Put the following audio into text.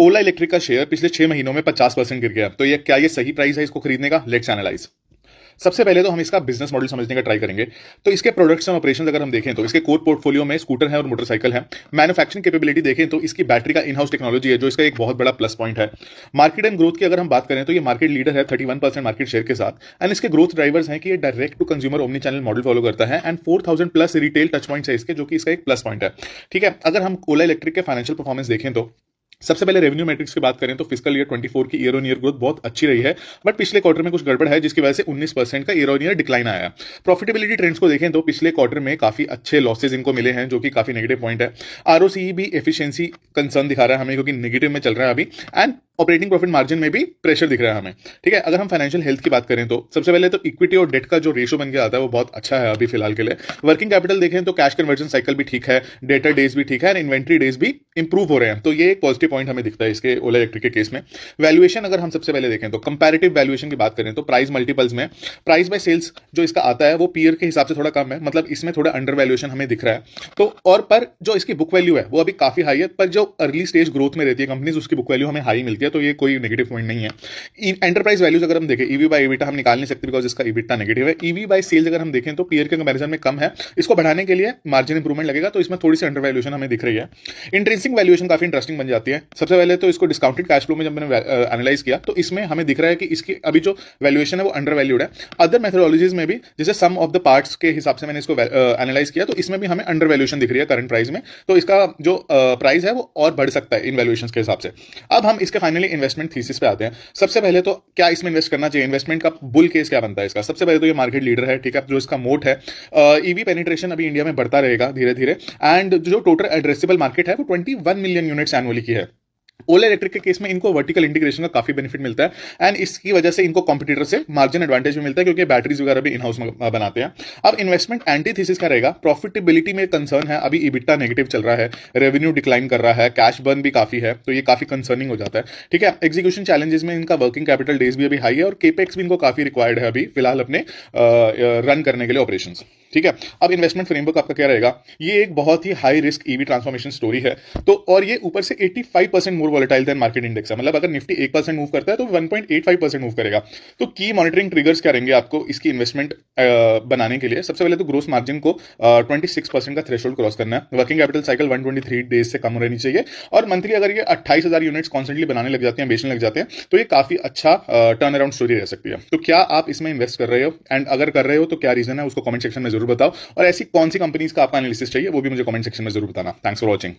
ओला electric का share पिछले 6 महीनों में 50% गिर गया। तो ये क्या ये सही प्राइस है इसको खरीदने का? Let's analyse. सबसे पहले तो हम इसका बिजनेस मॉडल समझने का ट्राई करेंगे। तो इसके प्रोडक्ट्स एंड ऑपरेशंस अगर हम देखें तो इसके कोर पोर्टफोलियो में स्कूटर है और मोटरसाइकिल है। मैन्युफैक्चरिंग कैपेबिलिटी देखें तो इसकी बैटरी का इन हाउस टेक्नोलॉजी है जो इसका एक बहुत बड़ा प्लस पॉइंट है। मार्केट एंड ग्रोथ की अगर हम बात करें तो ये मार्केट लीडर है 31% मार्केट शेयर के साथ। एंड इसके ग्रोथ ड्राइवर्स हैं कि ये direct to consumer omnichannel model follow करता है and 4000 plus retail touch points है इसके, जो कि इसका एक प्लस पॉइंट है। ठीक है, अगर हम ओला इलेक्ट्रिक के फाइनेंशियल परफॉर्मेंस देखें तो सबसे पहले रेवेन्यू मैट्रिक्स की बात करें तो फिस्कल ईयर 24 की ईयर ऑन ईयर ग्रोथ बहुत अच्छी रही है, बट पिछले क्वार्टर में कुछ गड़बड़ है जिसकी वजह से 19% का ईयर ऑन ईयर डिक्लाइन आया। प्रॉफिटेबिलिटी ट्रेंड्स को देखें तो पिछले क्वार्टर में काफी अच्छे लॉसेज इनको मिले हैं, जो कि काफी नेगेटिव पॉइंट है। आरओसीई भी एफिशिएंसी कंसर्न दिखा रहा है हमें, क्योंकि नेगेटिव में चल रहा है अभी। एंड ऑपरेटिंग प्रॉफिट मार्जिन में भी प्रेशर दिख रहा है हमें। ठीक है, अगर हम फाइनेंशियल हेल्थ की बात करें तो सबसे पहले तो इक्विटी और डेट का जो रेशो बन के आता है वो बहुत अच्छा है अभी फिलहाल के लिए। वर्किंग कैपिटल देखें तो कैश कन्वर्जन साइकिल भी ठीक है, डेटर डेज भी ठीक है, इन्वेंट्री डेज भी इंप्रूव हो रहे हैं। तो ये एक पॉजिटिव पॉइंट हमें दिखता है इसके ओला इलेक्ट्रिक के केस में। वैल्यूएशन अगर हम सबसे पहले देखें तो कंपैरेटिव वैल्यूएशन की बात करें तो प्राइस मल्टीपल्स में प्राइस बाय सेल्स जो इसका आता है वो पीयर के हिसाब से थोड़ा कम है, मतलब इसमें थोड़ा अंडर वैल्यूएशन हमें दिख रहा है। तो और पर जो इसकी बुक वैल्यू है वो अभी काफी हाई है, पर जो अर्ली स्टेज ग्रोथ में रहती है कंपनीज उसकी बुक वैल्यू हमें हाई मिलती है, तो ये कोई नेगेटिव पॉइंट नहीं है। एंटरप्राइज वैल्यूज अगर हम देखें, ईवी बाय एबिटा हम निकाल नहीं सकते बिकॉज इसका एबिटा नेगेटिव है। ईवी बाय सेल्स अगर हम देखें तो पीयर के कंपैरिजन में कम है, इसको बढ़ाने के लिए मार्जिन इंप्रूवमेंट लगेगा, तो इसमें थोड़ी सी अंडर वैल्यूएशन हमें दिख रही है। इंट्रिंसिक वैल्यूएशन काफी इंटरेस्टिंग बन जाती है। सबसे पहले तो इसको डिस्काउंटेड कैश फ्लो में जब मैंने एनालाइज किया तो इसमें हमें दिख रहा है कि इसकी अभी जो वैल्यूएशन है वो अंडर वैल्यूड है। अदर मेथोडोलॉजीज में भी जैसे सम ऑफ द पार्ट्स के हिसाब से मैंने इसको एनालाइज किया तो इसमें भी हमें अंडर वैल्यूएशन दिख रही है करंट प्राइस में, तो इसका जो प्राइस है वो और बढ़ सकता है इन वैल्यूएशन के हिसाब से। अब हम इसके फाइनली इन्वेस्टमेंट थीसिस पे आते हैं। सबसे पहले तो क्या इसमें इन्वेस्ट करना चाहिए, इन्वेस्टमेंट का बुल केस क्या बनता है इसका? सबसे पहले तो ये मार्केट लीडर है, ठीक है, जो इसका मोट है। ईवी पेनिट्रेशन अभी इंडिया में बढ़ता रहेगा धीरे धीरे, एंड जो टोटल एड्रेसेबल मार्केट है वो 21 मिलियन यूनिट्स एनुअली की है। ओला इलेक्ट्रिक के केस में इनको वर्टिकल इंटीग्रेशन का काफी बेनिफिट मिलता है एंड इसकी वजह से इनको कॉम्पिटिटर से मार्जिन एडवांटेज भी मिलता है, क्योंकि बैटरीज वगैरह भी इन हाउस बनाते हैं। अब इन्वेस्टमेंट एंटीथेसिस क्या रहेगा? प्रॉफिटेबिलिटी में कंसर्न है, अभी इबिटा नेगेटिव चल रहा है, रेवेन्यू डिक्लाइन कर रहा है, कैश बर्न भी काफी है, तो ये काफी कंसर्निंग हो जाता है। ठीक है, एग्जीक्यूशन चैलेंजेस में इनका वर्किंग कैपिटल डेज भी अभी हाई है और केपेक्स भी इनको काफी रिक्वायर्ड है अभी फिलहाल अपने रन करने के लिए ऑपरेशन। ठीक है, अब इन्वेस्टमेंट फ्रेमवर्क आपका क्या रहेगा? ये एक बहुत ही high risk EV transformation story है, तो और ये ऊपर से 85% more volatile than market index है, मतलब अगर निफ्टी 1% मूव करता है तो 1.85% मूव करेगा। तो की मॉनिटरिंग ट्रिगर्स क्या रहेंगे आपको इसकी इन्वेस्टमेंट बनाने के लिए? सबसे पहले तो ग्रोस मार्जिन को 26% का थ्रेशोल्ड क्रॉस करना है, वर्किंग कैपिटल साइकिल 123 डेज से कम रहनी चाहिए, और मंथली अगर ये 28,000 यूनिट्स कॉन्स्टेंटली बनाने लग जाते हैं, बेचने लग जाते हैं, तो ये काफी अच्छा टर्न अराउंड स्टोरी रह सकती है। तो क्या आप इसमें इन्वेस्ट कर रहे हो, एंड अगर कर रहे हो तो क्या रीजन है उसको कमेंट सेक्शन में जरूर बताओ, और ऐसी कौन सी कंपनीज का आपका एनालिसिस चाहिए वो भी मुझे कमेंट सेक्शन में जरूर बताना। Thanks for watching.